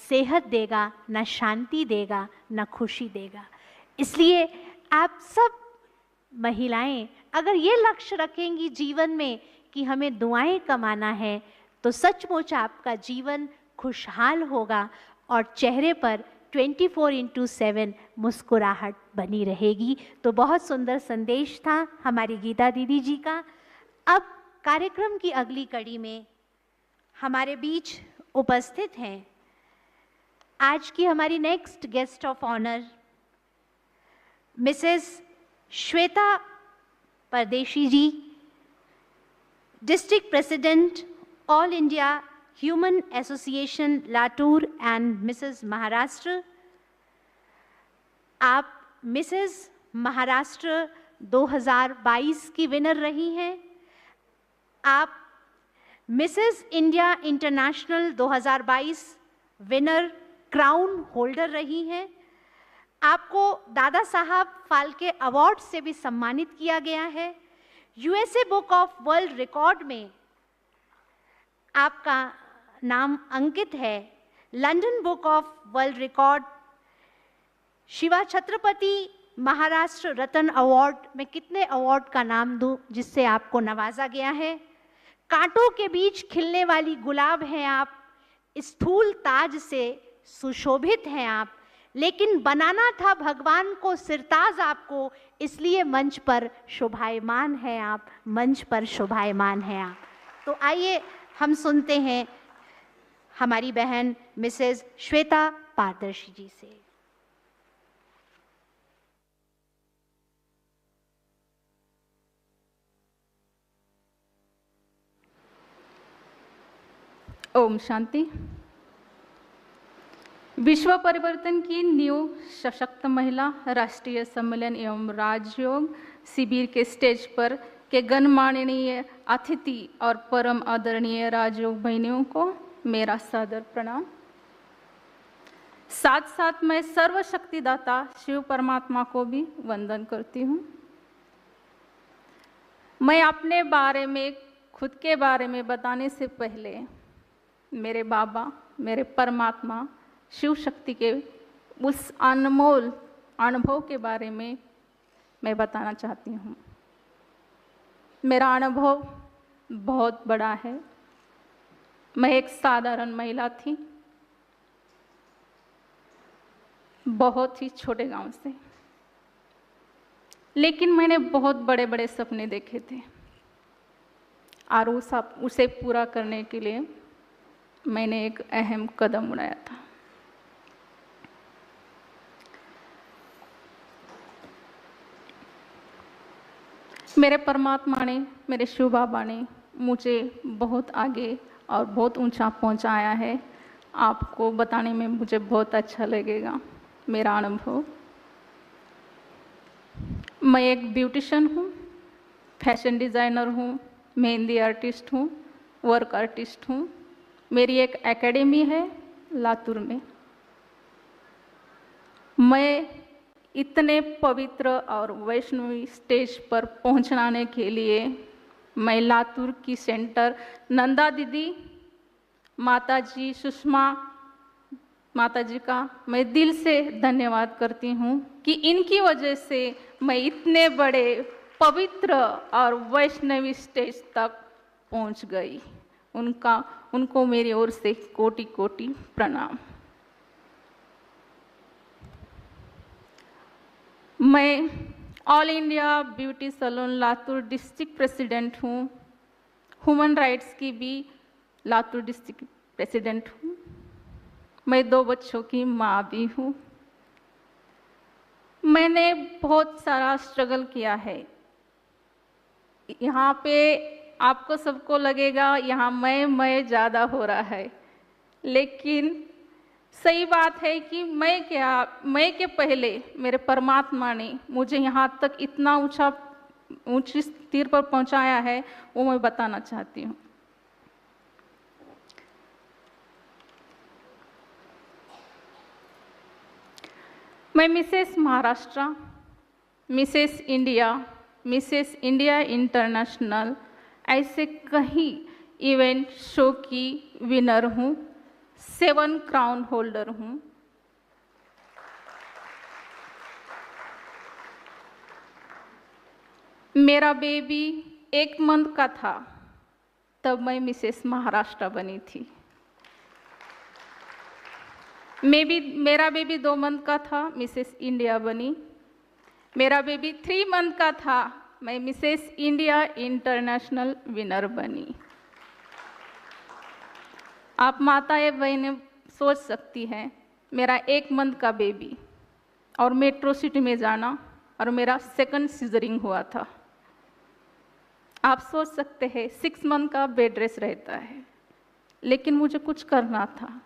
सेहत देगा, न शांति देगा, न खुशी देगा। इसलिए आप सब महिलाएं अगर ये लक्ष्य रखेंगी जीवन में कि हमें दुआएं कमाना है, तो सचमुच आपका जीवन खुशहाल होगा और चेहरे पर 24/7 मुस्कुराहट बनी रहेगी। तो बहुत सुंदर संदेश था हमारी गीता दीदी जी का। अब कार्यक्रम की अगली कड़ी में हमारे बीच उपस्थित हैं आज की हमारी next guest of honour Mrs Shweta Pardeshi ji, district president all India human association Latur and Mrs Maharashtra. आप मिसेस महाराष्ट्र 2022 की विनर रही हैं। आप Mrs India international 2022 winner crown holder रही हैं। आपको दादा साहब फाल्के अवार्ड से भी सम्मानित किया गया है। USA book of world record में आपका नाम अंकित है। London book of world record, Shiva Chhatrapati Maharashtra Ratna award में कितने अवार्ड का नाम दूं जिससे आपको नवाजा गया है। कांटों के बीच खिलने वाली गुलाब हैं आप, स्थूल ताज से सुशोभित हैं आप, लेकिन बनाना था भगवान को सिरताज आपको, इसलिए मंच पर शोभायमान हैं आप, मंच पर शोभायमान हैं आप। तो आइए हम सुनते हैं हमारी बहन मिसेस श्वेता पारदर्शी जी से। ओम शांति। विश्व परिवर्तन की नींव सशक्त महिला राष्ट्रीय सम्मेलन एवं राजयोग शिविर के स्टेज पर के गणमाननीय अतिथि और परम आदरणीय राजयोग बहनियों को मेरा सादर प्रणाम। साथ साथ मैं सर्वशक्तिदाता शिव परमात्मा को भी वंदन करती हूँ। मैं अपने बारे में, खुद के बारे में बताने से पहले मेरे बाबा, मेरे परमात्मा शिव शक्ति के उस अनमोल अनुभव के बारे में मैं बताना चाहती हूँ। मेरा अनुभव बहुत बड़ा है। मैं एक साधारण महिला थी, बहुत ही छोटे गांव से, लेकिन मैंने बहुत बड़े बड़े सपने देखे थे और उसे पूरा करने के लिए मैंने एक अहम कदम उठाया था। मेरे परमात्मा ने, मेरे शिव बाबा ने मुझे बहुत आगे और बहुत ऊंचा पहुंचाया है। आपको बताने में मुझे बहुत अच्छा लगेगा मेरा अनुभव। मैं एक ब्यूटिशियन हूँ, फैशन डिज़ाइनर हूँ, मेहंदी आर्टिस्ट हूँ, वर्क आर्टिस्ट हूँ। मेरी एक एकेडमी है लातूर में। मैं इतने पवित्र और वैष्णवी स्टेज पर पहुंचाने के लिए मैं लातूर की सेंटर नंदा दीदी, माताजी सुषमा माताजी का मैं दिल से धन्यवाद करती हूँ कि इनकी वजह से मैं इतने बड़े पवित्र और वैष्णवी स्टेज तक पहुँच गई। उनको मेरी ओर से कोटि कोटि प्रणाम। मैं all India beauty salon Latur district president हूँ। ह्यूमन राइट्स की भी लातूर डिस्ट्रिक्ट प्रेसिडेंट हूँ। मैं 2 बच्चों की माँ भी हूँ। मैंने बहुत सारा स्ट्रगल किया है। यहाँ पे आपको सबको लगेगा यहाँ मैं ज़्यादा हो रहा है, लेकिन सही बात है कि मैं के पहले मेरे परमात्मा ने मुझे यहाँ तक इतना ऊंची स्थिर पर पहुँचाया है, वो मैं बताना चाहती हूँ। मैं Mrs Maharashtra, Mrs India international ऐसे कई इवेंट शो की विनर हूँ। 7 क्राउन होल्डर हूँ। मेरा बेबी 1 मंथ का था तब मैं मिसेस महाराष्ट्र बनी थी। मेरा बेबी 2 मंथ का था, मिसेस इंडिया बनी। मेरा बेबी 3 मंथ का था, मैं मिसेस इंडिया इंटरनेशनल विनर बनी। आप माताएं बहनें सोच सकती हैं, मेरा 1 मंथ का बेबी और मेट्रो सिटी में जाना, और मेरा 2nd सीजरिंग हुआ था। आप सोच सकते हैं 6 मंथ का बेड रेस्ट रहता है, लेकिन मुझे कुछ करना था,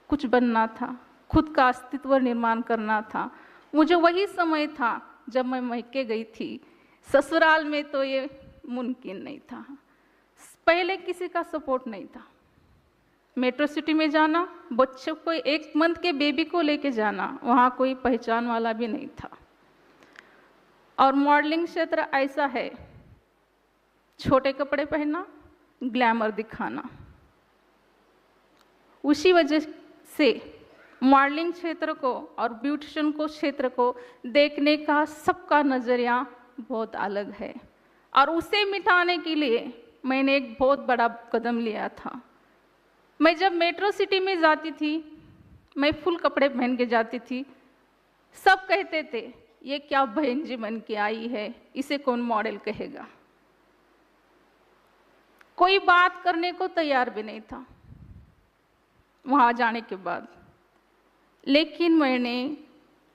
कुछ बनना था, खुद का अस्तित्व निर्माण करना था। मुझे वही समय था जब मैं मैके गई थी। ससुराल में तो ये मुमकिन नहीं था, पहले किसी का सपोर्ट नहीं था। मेट्रो सिटी में जाना, बच्चों को 1 मंथ के बेबी को लेके जाना, वहाँ कोई पहचान वाला भी नहीं था। और मॉडलिंग क्षेत्र ऐसा है, छोटे कपड़े पहनना, ग्लैमर दिखाना। उसी वजह से मॉडलिंग क्षेत्र को और ब्यूटिशियन को क्षेत्र को देखने का सबका नज़रिया बहुत अलग है, और उसे मिटाने के लिए मैंने एक बहुत बड़ा कदम लिया था। मैं जब मेट्रो सिटी में जाती थी, मैं फुल कपड़े पहन के जाती थी। सब कहते थे, ये क्या बहन जी बन के आई है, इसे कौन मॉडल कहेगा। कोई बात करने को तैयार भी नहीं था वहाँ जाने के बाद। लेकिन मैंने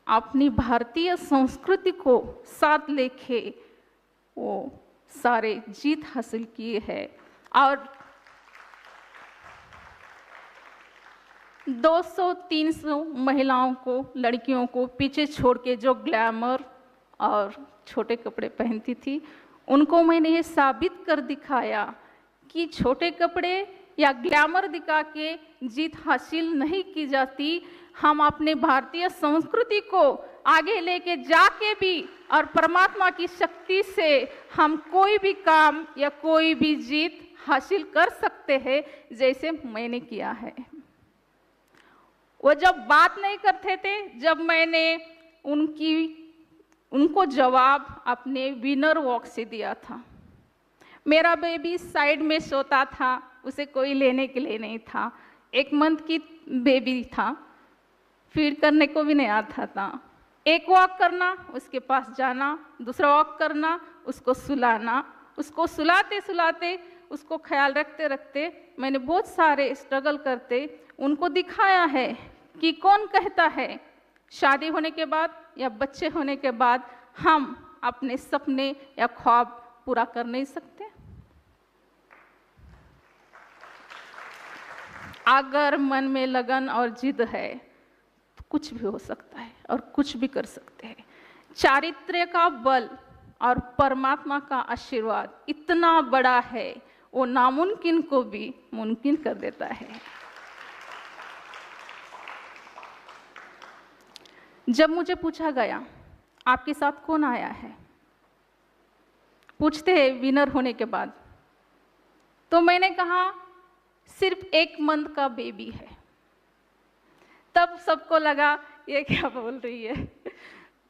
अपनी भारतीय संस्कृति को साथ लेके वो सारे जीत हासिल किए हैं, और 200-300 महिलाओं को, लड़कियों को पीछे छोड़ के जो ग्लैमर और छोटे कपड़े पहनती थी, उनको मैंने ये साबित कर दिखाया कि छोटे कपड़े या ग्लैमर दिखा के जीत हासिल नहीं की जाती। हम अपने भारतीय संस्कृति को आगे लेके जाके भी और परमात्मा की शक्ति से हम कोई भी काम या कोई भी जीत हासिल कर सकते हैं, जैसे मैंने किया है। वो जब बात नहीं करते थे, जब मैंने उनको जवाब अपने विनर वॉक से दिया था। मेरा बेबी साइड में सोता था, उसे कोई लेने के लिए नहीं था। 1 मंथ की बेबी था, फीड करने को भी नहीं आता था। एक वॉक करना, उसके पास जाना, दूसरा वॉक करना, उसको सुलाना, उसको सुलाते सुलाते, उसको ख्याल रखते रखते मैंने बहुत सारे स्ट्रगल करते उनको दिखाया है कि कौन कहता है शादी होने के बाद या बच्चे होने के बाद हम अपने सपने या ख्वाब पूरा कर नहीं सकते। अगर मन में लगन और जिद है तो कुछ भी हो सकता है और कुछ भी कर सकते हैं। चारित्र्य का बल और परमात्मा का आशीर्वाद इतना बड़ा है, वो नामुमकिन को भी मुमकिन कर देता है। जब मुझे पूछा गया आपके साथ कौन आया है, पूछते हैं विनर होने के बाद, तो मैंने कहा सिर्फ 1 मंथ का बेबी है। तब सबको लगा ये क्या बोल रही है।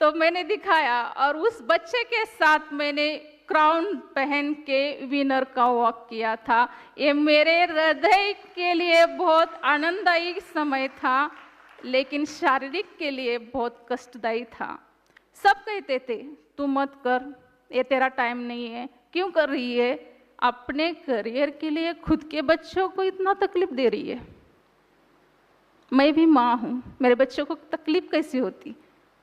तो मैंने दिखाया और उस बच्चे के साथ मैंने क्राउन पहन के विनर का वॉक किया था। ये मेरे हृदय के लिए बहुत आनंददायी समय था, लेकिन शारीरिक के लिए बहुत कष्टदायी था। सब कहते थे तू मत कर, ये तेरा टाइम नहीं है, क्यों कर रही है, अपने करियर के लिए खुद के बच्चों को इतना तकलीफ दे रही है। मैं भी माँ हूँ, मेरे बच्चों को तकलीफ कैसी होती,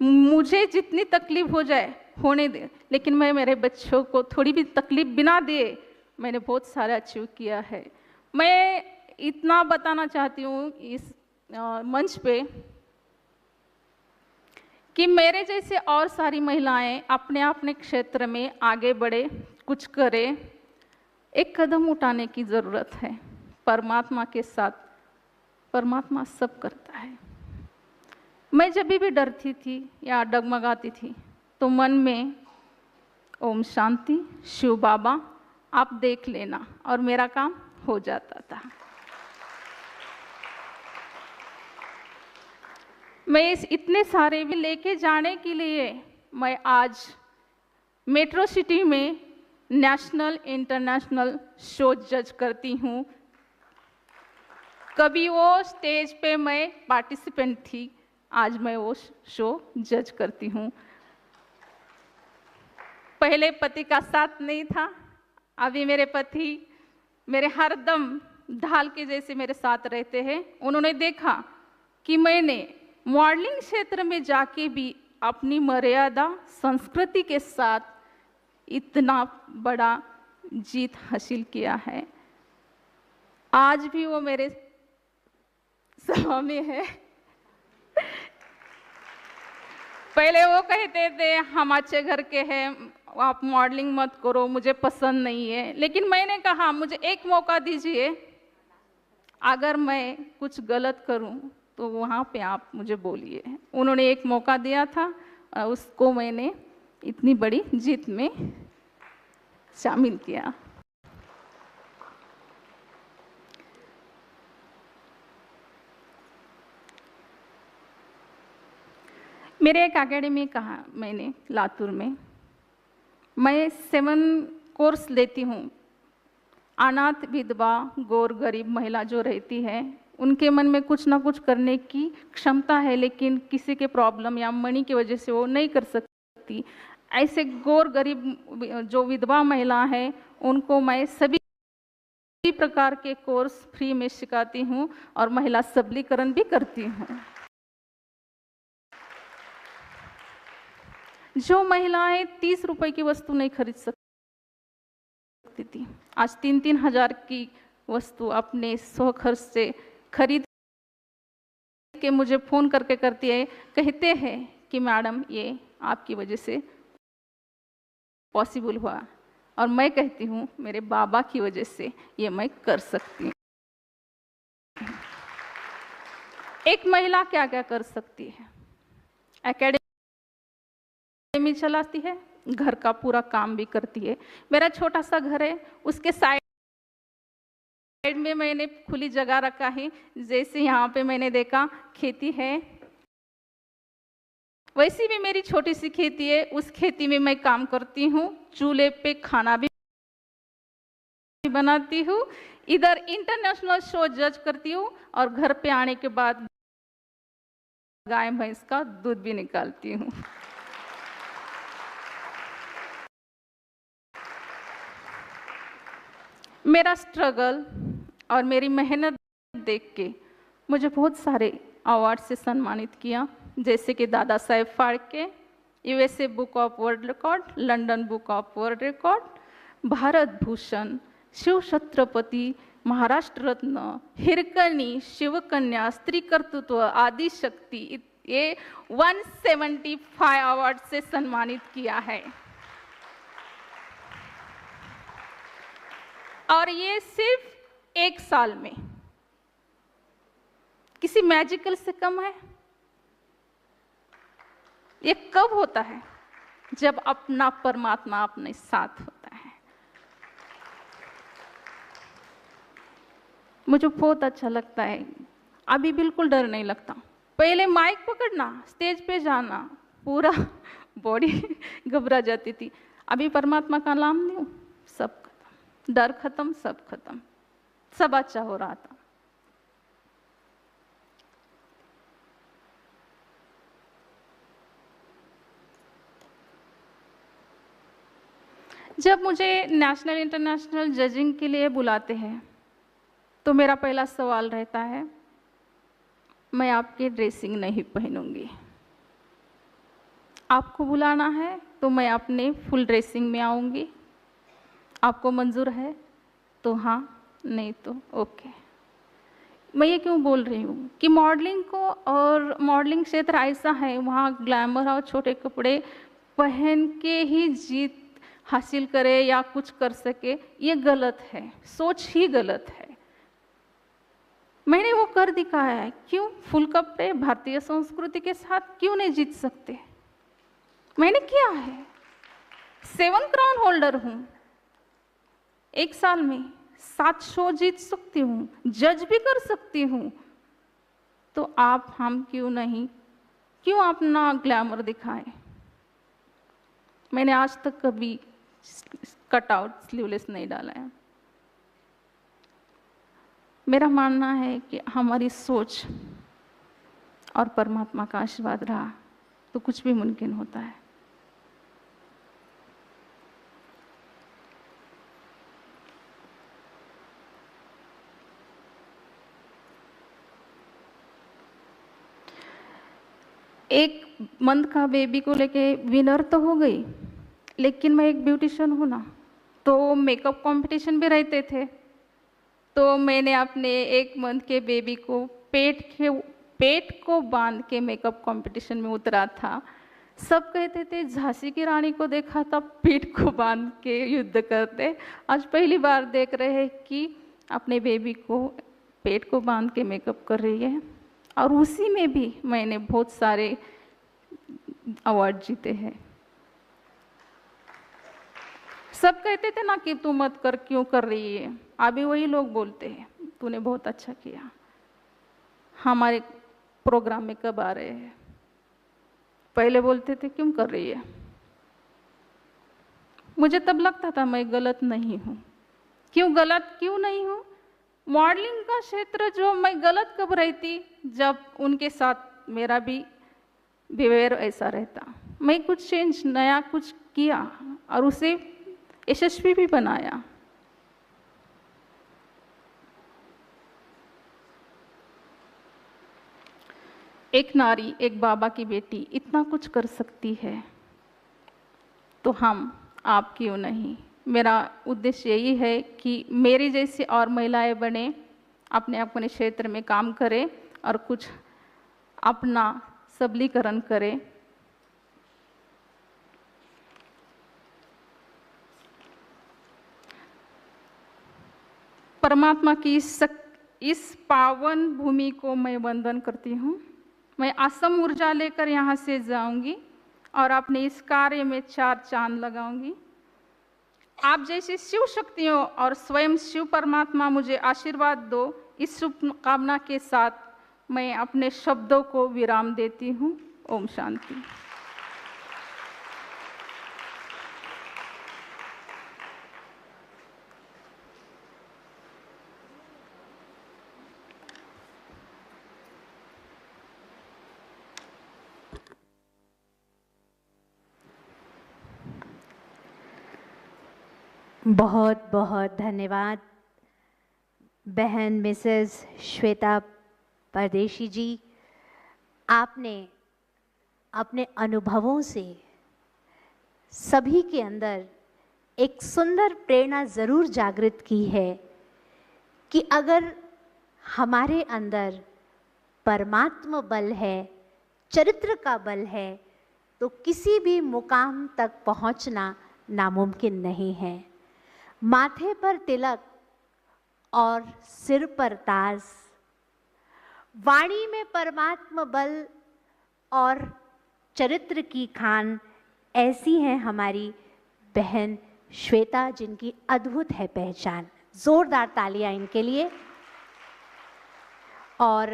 मुझे जितनी तकलीफ हो जाए होने दे, लेकिन मैं मेरे बच्चों को थोड़ी भी तकलीफ बिना दिए मैंने बहुत सारा अचीव किया है। मैं इतना बताना चाहती हूँ इस मंच पे कि मेरे जैसे और सारी महिलाएं अपने अपने क्षेत्र में आगे बढ़े, कुछ करें। एक कदम उठाने की ज़रूरत है परमात्मा के साथ। परमात्मा सब करता है। मैं जब भी डरती थी या डगमगाती थी तो मन में ओम शांति शिव बाबा आप देख लेना, और मेरा काम हो जाता था। मैं इस इतने सारे भी लेके जाने के लिए मैं आज मेट्रो सिटी में नेशनल इंटरनेशनल शो जज करती हूँ। कभी वो स्टेज पे मैं पार्टिसिपेंट थी, आज मैं वो शो जज करती हूँ। पहले पति का साथ नहीं था, अभी मेरे पति मेरे हरदम ढाल के जैसे मेरे साथ रहते हैं। उन्होंने देखा कि मैंने मॉडलिंग क्षेत्र में जाके भी अपनी मर्यादा संस्कृति के साथ इतना बड़ा जीत हासिल किया है। आज भी वो मेरे सभा में है। पहले वो कहते थे हम अच्छे घर के हैं, आप मॉडलिंग मत करो, मुझे पसंद नहीं है। लेकिन मैंने कहा मुझे एक मौका दीजिए, अगर मैं कुछ गलत करूं तो वहाँ पे आप मुझे बोलिए। उन्होंने एक मौका दिया था और उसको मैंने इतनी बड़ी जीत में शामिल किया। मेरे एक एकेडमी कहा मैंने लातूर में, मैं 7 कोर्स लेती हूँ। अनाथ विधवा गौर गरीब महिला जो रहती है, उनके मन में कुछ ना कुछ करने की क्षमता है, लेकिन किसी के प्रॉब्लम या मनी की वजह से वो नहीं कर सकती। ऐसे गौर गरीब जो विधवा महिला है, उनको मैं सभी प्रकार के कोर्स फ्री में सिखाती हूँ और महिला सबलीकरण भी करती हूँ। जो महिलाएं 30 रुपए की वस्तु नहीं खरीद सकती थी, आज 3-3 हजार की वस्तु अपने स्वखर्च से खरीद के मुझे फोन करके करती है, कहते हैं कि मैडम ये आपकी वजह से पॉसिबल हुआ। और मैं कहती हूँ मेरे बाबा की वजह से ये मैं कर सकती हूँ। एक महिला क्या क्या कर सकती है? एकेडमी चलाती है, घर का पूरा काम भी करती है। मेरा छोटा सा घर है, उसके साइड में मैंने खुली जगह रखा है। जैसे यहाँ पे मैंने देखा खेती है, वैसी भी मेरी छोटी सी खेती है। उस खेती में मैं काम करती हूँ, चूल्हे पे खाना भी बनाती हूँ, इधर इंटरनेशनल शो जज करती हूँ और घर पे आने के बाद गाय भैंस का दूध भी निकालती हूँ। मेरा स्ट्रगल और मेरी मेहनत देख के मुझे बहुत सारे अवार्ड से सम्मानित किया, जैसे कि Dada Saheb Phalke, USA book of world record, London book of world record, Bharat Bhushan, Shiv Chhatrapati, Maharashtra Ratna, Hirkani, Shivkanya, Stri Kartritva, आदि शक्ति, ये 175 अवार्ड से सम्मानित किया है। और ये सिर्फ 1 साल में, किसी मैजिकल से कम है। ये कब होता है? जब अपना परमात्मा अपने साथ होता है। मुझे बहुत अच्छा लगता है, अभी बिल्कुल डर नहीं लगता। पहले माइक पकड़ना, स्टेज पे जाना, पूरा बॉडी घबरा जाती थी। अभी परमात्मा का नाम लूं, सब खत्म, डर खत्म, सब खत्म, सब अच्छा हो रहा था। जब मुझे नेशनल इंटरनेशनल जजिंग के लिए बुलाते हैं तो मेरा पहला सवाल रहता है, मैं आपकी ड्रेसिंग नहीं पहनूंगी। आपको बुलाना है तो मैं अपने फुल ड्रेसिंग में आऊंगी। आपको मंजूर है तो हाँ, नहीं तो ओके। मैं ये क्यों बोल रही हूँ कि मॉडलिंग को और मॉडलिंग क्षेत्र ऐसा है, वहाँ ग्लैमर और छोटे कपड़े पहन के ही जीत हासिल करे या कुछ कर सके, ये गलत है, सोच ही गलत है। मैंने वो कर दिखाया है। क्यों फुल कपड़े भारतीय संस्कृति के साथ क्यों नहीं जीत सकते? मैंने किया है, 7 क्राउन होल्डर हूं, 1 साल में 7 शो जीत सकती हूँ, जज भी कर सकती हूँ। तो आप हम क्यों नहीं क्यों अपना ग्लैमर दिखाएं? मैंने आज तक कभी कट आउट स्लीवलेस नहीं डाला है। मेरा मानना है कि हमारी सोच और परमात्मा का आशीर्वाद रहा तो कुछ भी मुमकिन होता है। एक मंथ का बेबी को लेके विनर तो हो गई, लेकिन मैं एक ब्यूटिशियन हूँ ना, तो मेकअप कंपटीशन भी रहते थे। तो मैंने अपने एक मंथ के बेबी को पेट को बांध के मेकअप कंपटीशन में उतरा था। सब कहते थे झांसी की रानी को देखा था पीठ को बांध के युद्ध करते, आज पहली बार देख रहे हैं कि अपने बेबी को पेट को बांध के मेकअप कर रही है। और उसी में भी मैंने बहुत सारे अवार्ड जीते हैं। सब कहते थे ना कि तू मत कर, क्यों कर रही है, अभी वही लोग बोलते हैं तूने बहुत अच्छा किया, हमारे प्रोग्राम में कब आ रहे हैं। पहले बोलते थे क्यों कर रही है, मुझे तब लगता था मैं गलत नहीं हूँ। क्यों नहीं हूँ? मॉडलिंग का क्षेत्र जो मैं गलत कब रहती, जब उनके साथ मेरा भी बिहेवियर ऐसा रहता। मैं कुछ चेंज नया कुछ किया और उसे यशस्वी भी बनाया। एक नारी, एक बाबा की बेटी इतना कुछ कर सकती है तो आप क्यों नहीं? मेरा उद्देश्य यही है कि मेरी जैसी और महिलाएं बने, अपने क्षेत्र में काम करें और कुछ अपना सबलीकरण करें। परमात्मा की इस पावन भूमि को मैं वंदन करती हूँ। मैं असम ऊर्जा लेकर यहाँ से जाऊंगी और अपने इस कार्य में 4 चांद लगाऊंगी। आप जैसी शिव शक्तियों और स्वयं शिव परमात्मा मुझे आशीर्वाद दो, इस शुभकामना के साथ मैं अपने शब्दों को विराम देती हूँ। ओम शांति। बहुत बहुत धन्यवाद बहन मिसेस श्वेता परदेशी जी। आपने अपने अनुभवों से सभी के अंदर एक सुंदर प्रेरणा ज़रूर जागृत की है कि अगर हमारे अंदर परमात्मा बल है, चरित्र का बल है, तो किसी भी मुकाम तक पहुंचना नामुमकिन नहीं है। माथे पर तिलक और सिर पर ताज, वाणी में परमात्मा बल और चरित्र की खान, ऐसी है हमारी बहन श्वेता, जिनकी अद्भुत है पहचान। जोरदार तालियां इनके लिए। और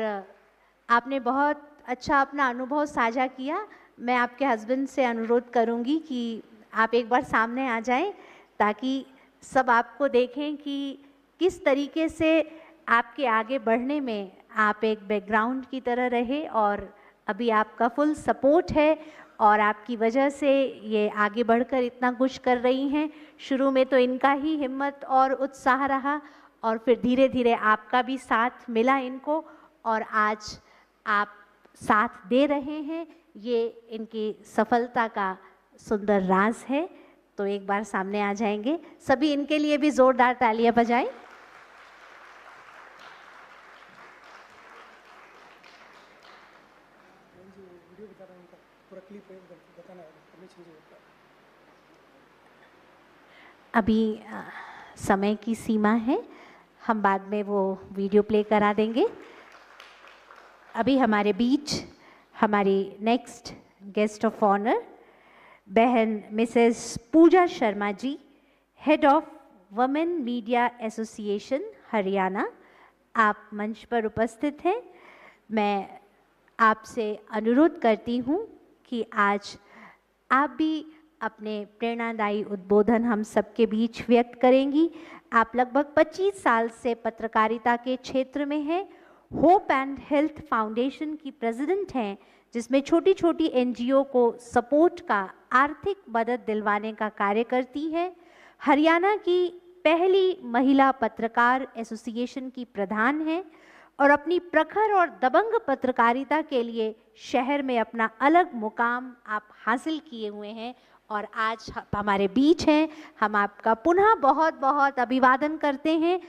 आपने बहुत अच्छा अपना अनुभव साझा किया। मैं आपके हस्बैंड से अनुरोध करूंगी कि आप एक बार सामने आ जाएं ताकि सब आपको देखें कि किस तरीके से आपके आगे बढ़ने में आप एक बैकग्राउंड की तरह रहे और अभी आपका फुल सपोर्ट है और आपकी वजह से ये आगे बढ़कर इतना कुछ कर रही हैं। शुरू में तो इनका ही हिम्मत और उत्साह रहा और फिर धीरे धीरे आपका भी साथ मिला इनको और आज आप साथ दे रहे हैं। ये इनकी सफलता का सुंदर राज है। तो एक बार सामने आ जाएंगे सभी, इनके लिए भी जोरदार तालियां बजाएं। अभी समय की सीमा है, हम बाद में वो वीडियो प्ले करा देंगे। अभी हमारे बीच हमारी नेक्स्ट गेस्ट ऑफ ऑनर बहन Mrs Pooja Sharma ji, head of women media association Haryana, आप मंच पर उपस्थित हैं। मैं आपसे अनुरोध करती हूँ कि आज आप भी अपने प्रेरणादायी उद्बोधन हम सबके बीच व्यक्त करेंगी। आप लगभग 25 साल से पत्रकारिता के क्षेत्र में हैं, होप एंड हेल्थ फाउंडेशन की प्रेसिडेंट हैं, जिसमें छोटी छोटी एनजीओ को सपोर्ट का आर्थिक मदद दिलवाने का कार्य करती है। हरियाणा की पहली महिला पत्रकार एसोसिएशन की प्रधान हैं और अपनी प्रखर और दबंग पत्रकारिता के लिए शहर में अपना अलग मुकाम आप हासिल किए हुए हैं और आज हमारे बीच हैं। हम आपका पुनः बहुत बहुत अभिवादन करते हैं।